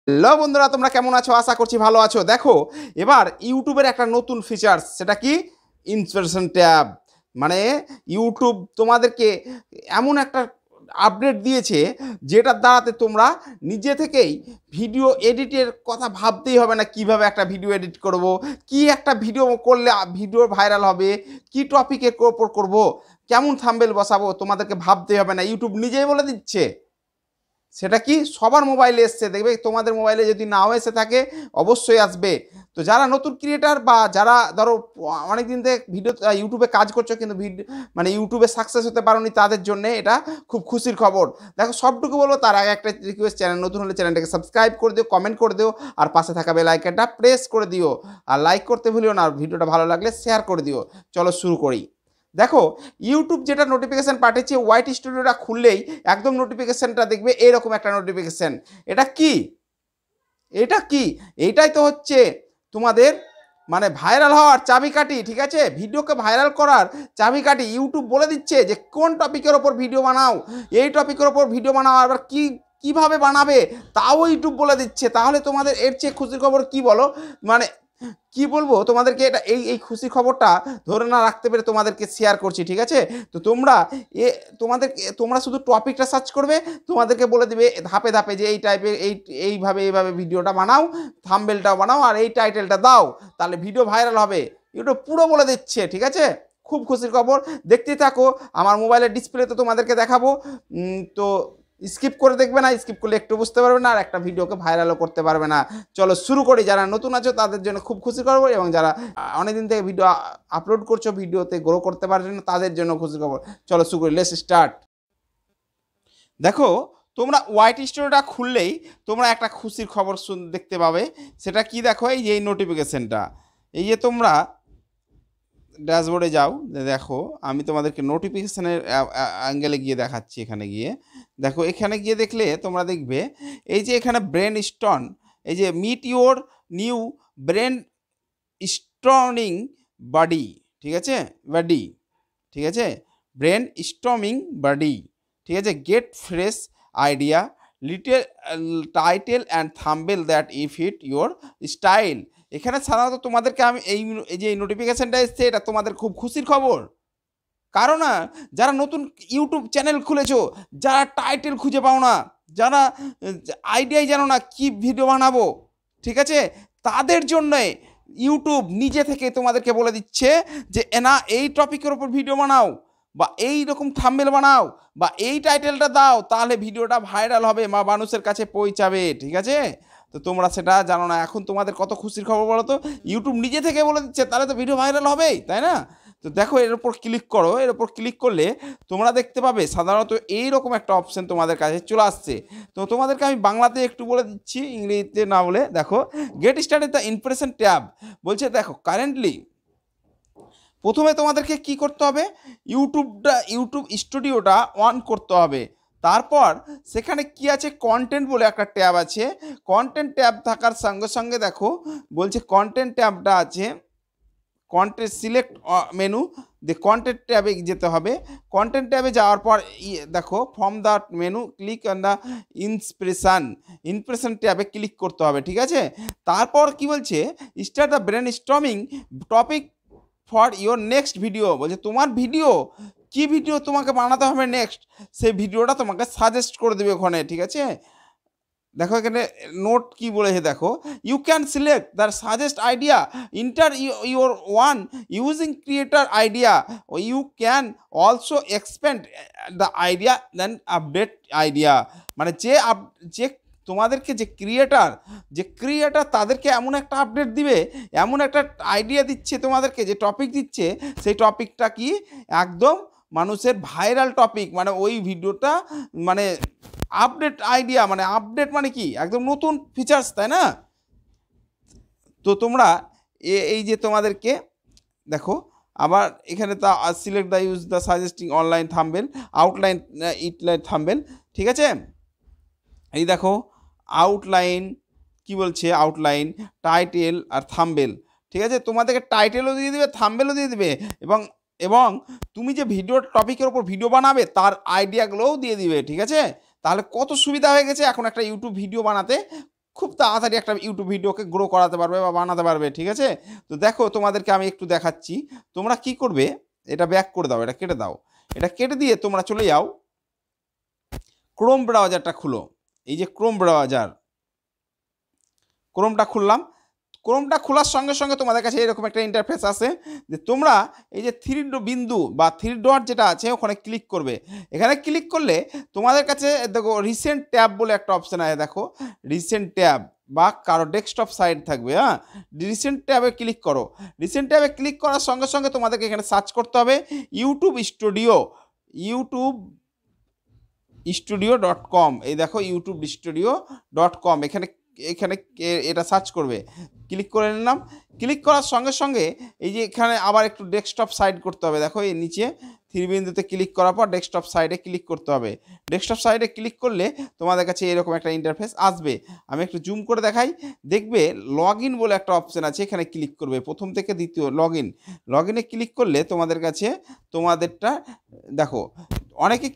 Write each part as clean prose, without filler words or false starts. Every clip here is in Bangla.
হ্যালো বন্ধুরা, তোমরা কেমন আছো? আশা করছি ভালো আছো। দেখো, এবার ইউটিউবের একটা নতুন ফিচার্স, সেটা কি? Inspiration tab. মানে ইউটিউব তোমাদেরকে এমন একটা আপডেট দিয়েছে, যেটার দ্বারাতে তোমরা নিজে থেকেই ভিডিও এডিটের কথা ভাবতেই হবে না। কিভাবে একটা ভিডিও এডিট করব, কি একটা ভিডিও করলে ভিডিও ভাইরাল হবে, কি টপিকের ওপর করব, কেমন থাম্বনেল বসাবো, তোমাদেরকে ভাবতেই হবে না, ইউটিউব নিজেই বলে দিচ্ছে। সেটা কি সবার মোবাইলে এসছে, দেখবে তোমাদের মোবাইলে যদি নাও এসে থাকে অবশ্যই আসবে। তো যারা নতুন ক্রিয়েটার বা যারা ধরো অনেকদিন থেকে ভিডিও ইউটিউবে কাজ করছো কিন্তু ভিডিও মানে ইউটিউবে সাকসেস হতে পারোনি, তাদের জন্য এটা খুব খুশির খবর। দেখো, সবটুকু বলবো তার আগে একটা রিকোয়েস্ট, চ্যানেল নতুন হলে চ্যানেলটাকে সাবস্ক্রাইব করে দিও, কমেন্ট করে দিও, আর পাশে থাকা বেল আইকনটা প্রেস করে দিও। আর লাইক করতে ভুলিও না, আর ভিডিওটা ভালো লাগলে শেয়ার করে দিও। চলো শুরু করি। দেখো, ইউটিউব যেটা নোটিফিকেশান পাঠিয়েছে, হোয়াইট স্টুডিওটা খুললেই একদম নোটিফিকেশানটা দেখবে এরকম একটা নোটিফিকেশান। এটা কি? এটা কি? এইটাই তো হচ্ছে তোমাদের মানে ভাইরাল হওয়ার চাবিকাঠি। ঠিক আছে, ভিডিওকে ভাইরাল করার চাবিকাঠি ইউটিউব বলে দিচ্ছে যে কোন টপিকের ওপর ভিডিও বানাও, এই টপিকের ওপর ভিডিও বানাও, আবার কিভাবে বানাবে তাও ইউটিউব বলে দিচ্ছে। তাহলে তোমাদের এর চেয়ে খুশির খবর কি বলো? মানে কি বলবো তোমাদেরকে, এটা এই খুশি খবরটা ধরে না রাখতে পেরে তোমাদেরকে শেয়ার করছি। ঠিক আছে, তো তোমরা শুধু টপিকটা সার্চ করবে, তোমাদেরকে বলে দিবে ধাপে ধাপে যে এই টাইপের এইভাবে ভিডিওটা বানাও, থাম্বনেলটাও বানাও, আর এই টাইটেলটা দাও, তাহলে ভিডিও ভাইরাল হবে। ইউটিউব পুরো বলে দিচ্ছে। ঠিক আছে, খুব খুশির খবর। দেখতে থাকো, আমার মোবাইলের ডিসপ্লে তো তোমাদেরকে দেখাবো। তো স্কিপ করে দেখবে না, স্কিপ করলে একটু বুঝতে পারবে না, আর একটা ভিডিওকে ভাইরালও করতে পারবে না। চলো শুরু করি। যারা নতুন আছো তাদের জন্য খুব খুশি খবর, এবং যারা অনেকদিন থেকে ভিডিও আপলোড করছো, ভিডিওতে গ্রো করতে পারছো না, তাদের জন্য খুশি খবর। চলো শুরু করি, লেটস স্টার্ট। দেখো, তোমরা হোয়াইট স্টোরিটা খুললেই তোমরা একটা খুশির খবর দেখতে পাবে। সেটা কি? দেখো, এই যে এই নোটিফিকেশনটা, এই যে তোমরা ড্যাশবোর্ডে যাও, দেখো আমি তোমাদেরকে নোটিফিকেশানের অ্যাঙ্গেলে গিয়ে দেখাচ্ছি। এখানে গিয়ে দেখো, এখানে গিয়ে দেখলে তোমরা দেখবে এই যে এখানে ব্রেন স্টর্ম, এই যে meet your new brain storming body. ঠিক আছে, বডি। ঠিক আছে, ব্রেন স্টর্মিং বডি। ঠিক আছে, gate fresh idea, little title and thumbnail that if it your style. এখানে সাধারণত তোমাদেরকে আমি এই যে নোটিফিকেশানটা এসছে, এটা তোমাদের খুব খুশির খবর। কারণ যারা নতুন ইউটিউব চ্যানেল খুলেছো, যারা টাইটেল খুঁজে পাও না, যারা আইডিয়াই জানো না কি ভিডিও বানাবো, ঠিক আছে, তাদের জন্যে ইউটিউব নিজে থেকে তোমাদেরকে বলে দিচ্ছে যে না, এই টপিকের ওপর ভিডিও বানাও, বা এই রকম থাম্বনেল বানাও, বা এই টাইটেলটা দাও, তাহলে ভিডিওটা ভাইরাল হবে বা মানুষের কাছে পৌঁছাবে। ঠিক আছে, তো তোমরা সেটা জানো না, এখন তোমাদের কত খুশির খবর বলো তো, ইউটিউব নিজে থেকে বলে দিচ্ছে, তাহলে তো ভিডিও ভাইরাল হবেই, তাই না? তো দেখো, এর ওপর ক্লিক করো। এর ওপর ক্লিক করলে তোমরা দেখতে পাবে সাধারণত এইরকম একটা অপশন তোমাদের কাছে চলে আসছে। তো তোমাদেরকে আমি বাংলাতে একটু বলে দিচ্ছি, ইংরেজিতে না বলে। দেখো, get started the impression tab বলছে। দেখো, কারেন্টলি প্রথমে তোমাদেরকে কি করতে হবে, ইউটিউব স্টুডিওটা অন করতে হবে। তারপর সেখানে কি আছে, কন্টেন্ট বলে একটা ট্যাব আছে। কন্টেন্ট ট্যাব থাকার সঙ্গে সঙ্গে দেখো বলছে কন্টেন্ট ট্যাবটা আছে, কন্টেন্ট সিলেক্ট মেনু, যে কন্টেন্ট ট্যাবে যেতে হবে। কন্টেন্ট ট্যাবে যাওয়ার পর দেখো from the menu click on the impression ট্যাবে ক্লিক করতে হবে। ঠিক আছে, তারপর কি বলছে, start the brain storming topic for your next video. বলছে তোমার ভিডিও, কি ভিডিও তোমাকে বানাতে হবে নেক্সট, সেই ভিডিওটা তোমাকে সাজেস্ট করে দেবে ওখানে। ঠিক আছে, দেখো এখানে নোট কি বলেছে, দেখো, you can select the suggest idea, enter your one using creator idea, you can also expand the idea then update idea. মানে যে তোমাদেরকে যে ক্রিয়েটার তাদেরকে এমন একটা আপডেট দিবে, এমন একটা আইডিয়া দিচ্ছে তোমাদেরকে, যে টপিক দিচ্ছে, সেই টপিকটা কি একদম মানুষের ভাইরাল টপিক। মানে ওই ভিডিওটা মানে আপডেট আইডিয়া, মানে আপডেট মানে কি একদম নতুন ফিচার্স, তাই না? তো তোমরা এই যে তোমাদেরকে দেখো, আবার এখানে তা select the use the suggesting online thumbnail outline ইটলাইন থাম্বনেল। ঠিক আছে, এই দেখো আউটলাইন কি বলছে, আউটলাইন, টাইটেল আর থাম্বনেল। ঠিক আছে, তোমাদেরকে টাইটেলও দিয়ে দিবে, থাম্বনেলও দিয়ে দিবে, এবং এবং তুমি যে ভিডিওর টপিকের ওপর ভিডিও বানাবে তার আইডিয়াগুলোও দিয়ে দিবে। ঠিক আছে, তাহলে কত সুবিধা হয়ে গেছে এখন একটা ইউটিউব ভিডিও বানাতে, খুব তাড়াতাড়ি একটা ইউটিউব ভিডিওকে গ্রো করাতে পারবে বা বানাতে পারবে, ঠিক আছে? তো দেখো তোমাদেরকে আমি একটু দেখাচ্ছি। তোমরা কি করবে, এটা ব্যাক করে দাও, এটা কেটে দাও। এটা কেটে দিয়ে তোমরা চলে যাও, ক্রোম ব্রাউজারটা খুলো। এই যে ক্রোম ব্রাউজার, ক্রোমটা খুললাম। ক্রোমটা খোলার সঙ্গে সঙ্গে তোমাদের কাছে এরকম একটা ইন্টারফেস আসে, যে তোমরা এই যে থ্রি বিন্দু বা থ্রি ডট যেটা আছে ওখানে ক্লিক করবে। এখানে ক্লিক করলে তোমাদের কাছে দেখো রিসেন্ট ট্যাব বলে একটা অপশান আছে, দেখো রিসেন্ট ট্যাব, বা কারো ডেস্কটপ সাইট থাকবে, হ্যাঁ, রিসেন্ট ট্যাবে ক্লিক করো। রিসেন্ট ট্যাবে ক্লিক করার সঙ্গে সঙ্গে তোমাদেরকে এখানে সার্চ করতে হবে ইউটিউব স্টুডিও.com। এই দেখো youtube.studio.com, এখানে এখানে এটা সার্চ করবে। ক্লিক করে নিলাম। ক্লিক করার সঙ্গে সঙ্গে এই যে এখানে আবার একটু ডেস্কটপ সাইড করতে হবে। দেখো এই নিচে থ্রি বিন্দুতে ক্লিক করার পর ডেস্কটপ সাইডে ক্লিক করতে হবে। ডেস্কটপ সাইডে ক্লিক করলে তোমাদের কাছে এরকম একটা ইন্টারফেস আসবে। আমি একটু জুম করে দেখাই। দেখবে লগ ইন বলে একটা অপশান আছে, এখানে ক্লিক করবে। প্রথম থেকে দ্বিতীয় লগ ইনে ক্লিক করলে তোমাদের কাছে তোমাদেরটা দেখো। অনেকের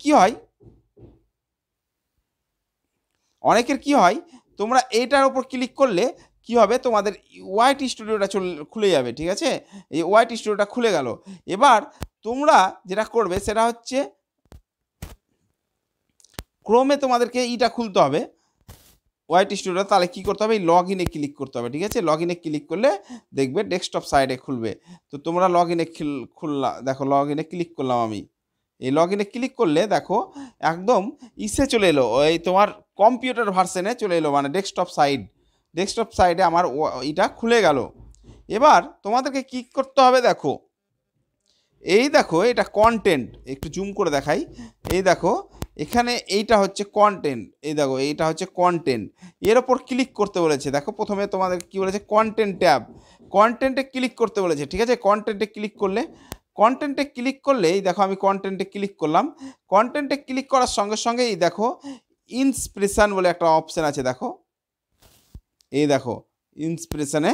কি হয় তোমরা এইটার উপর ক্লিক করলে কি হবে, তোমাদের ওয়াইট স্টুডিওটা খুলে যাবে, ঠিক আছে? এই ওয়াইট স্টুডিওটা খুলে গেল। এবার তোমরা যেটা করবে সেটা হচ্ছে ক্রোমে তোমাদেরকে এইটা খুলতে হবে ওয়াইট স্টুডিও। তাহলে কি করতে হবে, এই লগ ইনে ক্লিক করতে হবে, ঠিক আছে? লগ ইনে ক্লিক করলে দেখবে ডেস্কটপ সাইডে খুলবে। তো তোমরা লগ ইনে দেখো লগ ইনে ক্লিক করলাম আমি। এই লগ ইনে ক্লিক করলে দেখো একদম ইসে চলে এলো, ওই তোমার কম্পিউটার ভার্সনে চলে এলো, মানে ডেস্কটপ সাইডে আমার এটা খুলে গেল। এবার তোমাদেরকে কি করতে হবে, দেখো এই দেখো এটা কন্টেন্ট, একটু জুম করে দেখাই। এই দেখো এখানে এইটা হচ্ছে কন্টেন্ট, এই দেখো এইটা হচ্ছে কন্টেন্ট। এর ওপর ক্লিক করতে বলেছে। দেখো প্রথমে তোমাদের কি বলেছে, কন্টেন্ট ট্যাব, কন্টেন্টে ক্লিক করতে বলেছে, ঠিক আছে? কন্টেন্টে ক্লিক করলে এই দেখো আমি কন্টেন্টে ক্লিক করলাম। কন্টেন্টে ক্লিক করার সঙ্গে সঙ্গে এই দেখো ইন্সপিরেশন বলে একটা অপশান আছে, দেখো এই দেখো ইন্সপিরেশনে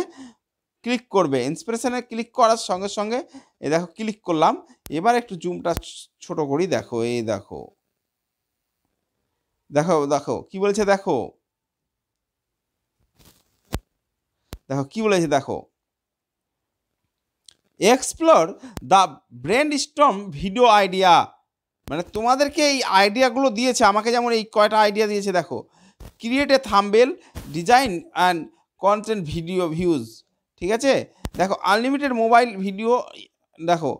ক্লিক করবে। ইন্সপিরেশনে ক্লিক করার সঙ্গে সঙ্গে এই দেখো ক্লিক করলাম। এবার একটু জুমটা ছোট করি, দেখো এই দেখো কি বলেছে, দেখো কি বলেছে, দেখো explore the brainstorm video idea. মানে তোমাদেরকে এই আইডিয়াগুলো দিয়েছে আমাকে, যেমন এই কয়টা আইডিয়া দিয়েছে দেখো। Create a thumbnail, design and content video views, ঠিক আছে? দেখো আনলিমিটেড মোবাইল ভিডিও, দেখো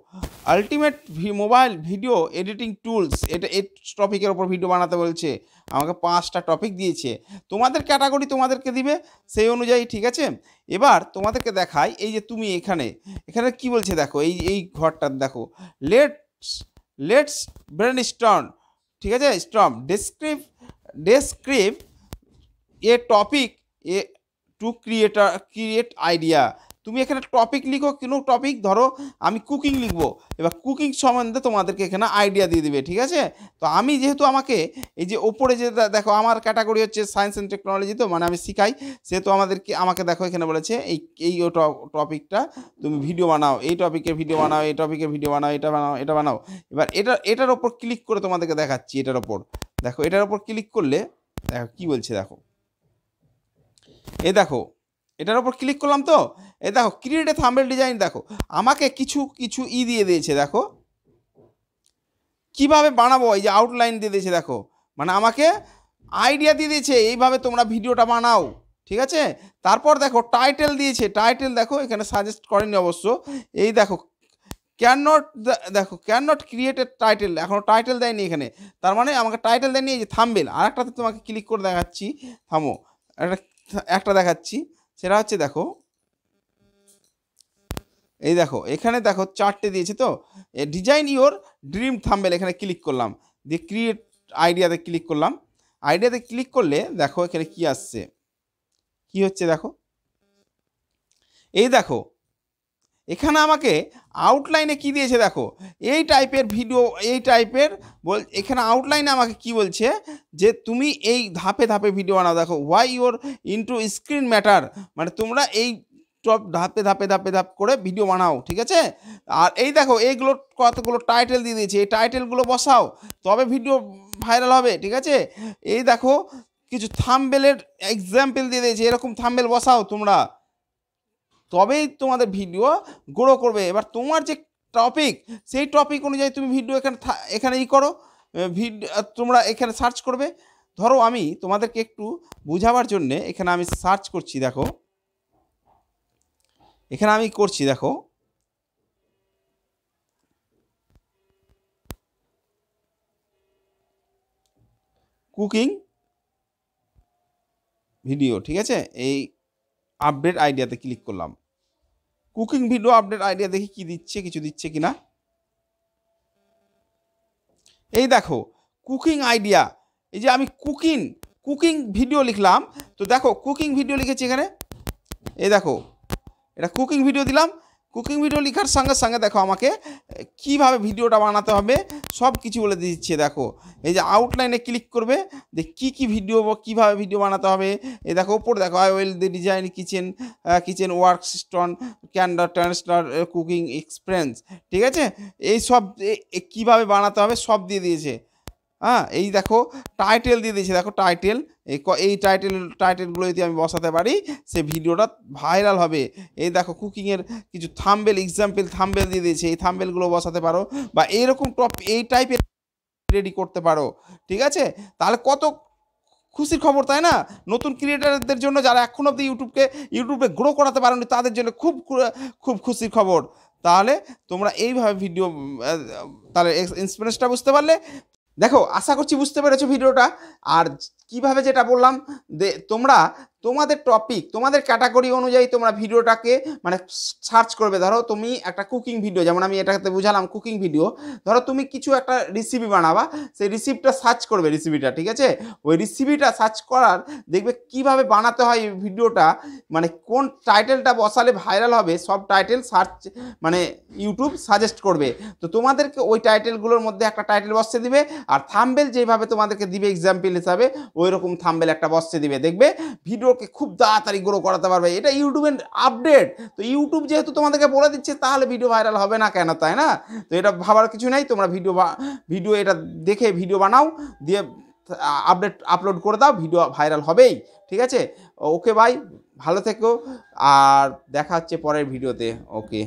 ultimate mobile video editing tools, এটা এই টপিকের ওপর ভিডিও বানাতে বলছে। আমাকে 5টা টপিক দিয়েছে, তোমাদের ক্যাটাগরি তোমাদেরকে দিবে সেই অনুযায়ী, ঠিক আছে? এবার তোমাদেরকে দেখাই, এই যে তুমি এখানে কি বলছে দেখো, এই ঘরটা দেখো, লেটস ব্রেনস্টর্ম, ঠিক আছে? ডেসক্রিপ এ টপিক টু ক্রিয়েট আইডিয়া। তুমি এখানে টপিক লিখো, কোনো টপিক, ধরো আমি কুকিং লিখবো, এবার কুকিং সম্বন্ধে তোমাদেরকে এখানে আইডিয়া দিয়ে দিবে, ঠিক আছে? তো আমি যেহেতু আমাকে এই যে ওপরে যে দেখো আমার ক্যাটাগরি হচ্ছে সায়েন্স অ্যান্ড টেকনোলজি, তো মানে আমি শিখাই, সেহেতু আমাকে দেখো এখানে বলেছে এই টপিকটা তুমি ভিডিও বানাও, এই টপিকের ভিডিও বানাও, এই টপিকের ভিডিও বানাও, এটা বানাও। এবার এটার ওপর ক্লিক করে তোমাদেরকে দেখাচ্ছি। এটার ওপর দেখো, এটার ওপর ক্লিক করলে দেখো কি বলছে, দেখো এই দেখো এটার উপর ক্লিক করলাম। তো এই দেখো ক্রিয়েট এ থাম্বনেল ডিজাইন, দেখো আমাকে কিছু দিয়ে দিয়েছে, দেখো কিভাবে বানাবো, এই যে আউটলাইন দিয়ে দিয়েছে, দেখো মানে আমাকে আইডিয়া দিয়ে দিয়েছে এইভাবে তোমরা ভিডিওটা বানাও, ঠিক আছে? তারপর দেখো টাইটেল দিয়েছে, টাইটেল দেখো এখানে সাজেস্ট করেনি অবশ্য। এই দেখো can not create a title, এখনও টাইটেল দেয়নি এখানে, তার মানে আমাকে টাইটেল দেয়নি। এই যে থাম্বনেল, আরেকটাতে তোমাকে ক্লিক করে দেখাচ্ছি, থামো একটা দেখাচ্ছি, সেটা হচ্ছে দেখো এই দেখো এখানে দেখো 4টে দিয়েছে। তো ডিজাইন ইওর ড্রিম থাম্বনেল, এখানে ক্লিক করলাম, দিয়ে ক্রিয়েট আইডিয়াতে ক্লিক করলাম। আইডিয়াতে ক্লিক করলে দেখো এখানে কি আসছে, কি হচ্ছে দেখো, এই দেখো এখানে আমাকে আউটলাইনে কি দিয়েছে, দেখো এই টাইপের ভিডিও, এই টাইপের এখানে আউটলাইনে আমাকে কি বলছে, যে তুমি এই ধাপে ধাপে ভিডিও বানাও। দেখো why your into screen matter, মানে তোমরা এই সব ধাপ করে ভিডিও বানাও, ঠিক আছে? আর এই দেখো এইগুলো কতগুলো টাইটেল দিয়ে দিয়েছে, এই টাইটেলগুলো বসাও, তবে ভিডিও ভাইরাল হবে, ঠিক আছে? এই দেখো কিছু থাম্বনেলের এক্সাম্পল দিয়ে দিয়েছি, এরকম থাম্বনেল বসাও তোমরা, তবেই তোমাদের ভিডিও গ্রো করবে। এবার তোমার যে টপিক, সেই টপিক অনুযায়ী তুমি ভিডিও এখানে করো, তোমরা এখানে সার্চ করবে। ধরো আমি তোমাদেরকে একটু বোঝাবার জন্যে এখানে আমি সার্চ করছি, দেখো এখানে আমি করছি, দেখো কুকিং ভিডিও, ঠিক আছে, এই আপডেট আইডিয়াতে ক্লিক করলাম। কুকিং ভিডিও আপডেট আইডিয়া দেখি কি দিচ্ছে, কিছু দিচ্ছে কিনা। এই দেখো কুকিং আইডিয়া, এই যে আমি কুকিং ভিডিও লিখলাম, তো দেখো কুকিং ভিডিও লিখেছি এখানে, এই দেখো এটা কুকিং ভিডিও দিলাম। কুকিং ভিডিও লেখার সঙ্গে সঙ্গে দেখো আমাকে কিভাবে ভিডিওটা বানাতে হবে সব কিছু বলে দিচ্ছে। দেখো এই যে আউটলাইনে ক্লিক করবে, যে কী ভিডিও, কীভাবে ভিডিও বানাতে হবে। এই দেখো ওপরে দেখো I will the design kitchen work stone ক্যান্ডার ট্রান্সলার কুকিং এক্সপিরিয়েন্স, ঠিক আছে, এই সব কীভাবে বানাতে হবে সব দিয়ে দিয়েছে। হ্যাঁ, এই দেখো টাইটেল দিয়ে দিয়েছে, দেখো টাইটেল, এই টাইটেলগুলো যদি আমি বসাতে পারি সে ভিডিওটা ভাইরাল হবে। এই দেখো কুকিংয়ের কিছু থাম্বনেল এক্সাম্পল থাম্বনেল দিয়ে দিয়েছে, এই থাম্বনেলগুলো বসাতে পারো বা এইরকম এই টাইপের রেডি করতে পারো, ঠিক আছে। তাহলে কত খুশির খবর, তাই না? নতুন ক্রিয়েটারদের জন্য, যারা এখন অবধি ইউটিউবে গ্রো করাতে পারেনি তাদের জন্য খুব খুশির খবর। তাহলে তোমরা এইভাবে ভিডিও, তাহলে ইন্সপিরেশনটা বুঝতে পারলে। দেখো আশা করছি বুঝতে পেরেছো ভিডিওটা। আর কিভাবে যেটা বললাম, তোমরা তোমাদের টপিক, তোমাদের ক্যাটাগরি অনুযায়ী তোমরা ভিডিওটাকে মানে সার্চ করবে। ধরো তুমি একটা কুকিং ভিডিও, যেমন আমি এটাতে বুঝালাম কুকিং ভিডিও, ধরো তুমি কিছু একটা রেসিপি বানাবা, সেই রেসিপিটা সার্চ করবে, রেসিপিটা, ঠিক আছে, ওই রেসিপিটা সার্চ করার দেখবে কিভাবে বানাতে হয় এই ভিডিওটা, মানে কোন টাইটেলটা বসালে ভাইরাল হবে, সব টাইটেল সার্চ মানে ইউটিউব সাজেস্ট করবে। তো তোমাদেরকে ওই টাইটেলগুলোর মধ্যে একটা টাইটেল বসিয়ে দিবে, আর থাম্বনেল যেভাবে তোমাদেরকে দিবে এক্সাম্পল হিসাবে ওই রকম থাম্বনেল একটা বসিয়ে দিবে, দেখবে ভিডিওকে খুব তাড়াতাড়ি গ্রো করাতে পারবে। এটা ইউটিউবের আপডেট। তো ইউটিউব যেহেতু তোমাদেরকে বলে দিচ্ছে, তাহলে ভিডিও ভাইরাল হবে না কেন, তাই না? তো এটা ভাবার কিছু নাই। তোমরা ভিডিও এটা দেখে ভিডিও বানাও, দিয়ে আপলোড করে দাও, ভিডিও ভাইরাল হবেই, ঠিক আছে। ওকে ভাই, ভালো থেকো, আর দেখা হচ্ছে পরের ভিডিওতে। ওকে।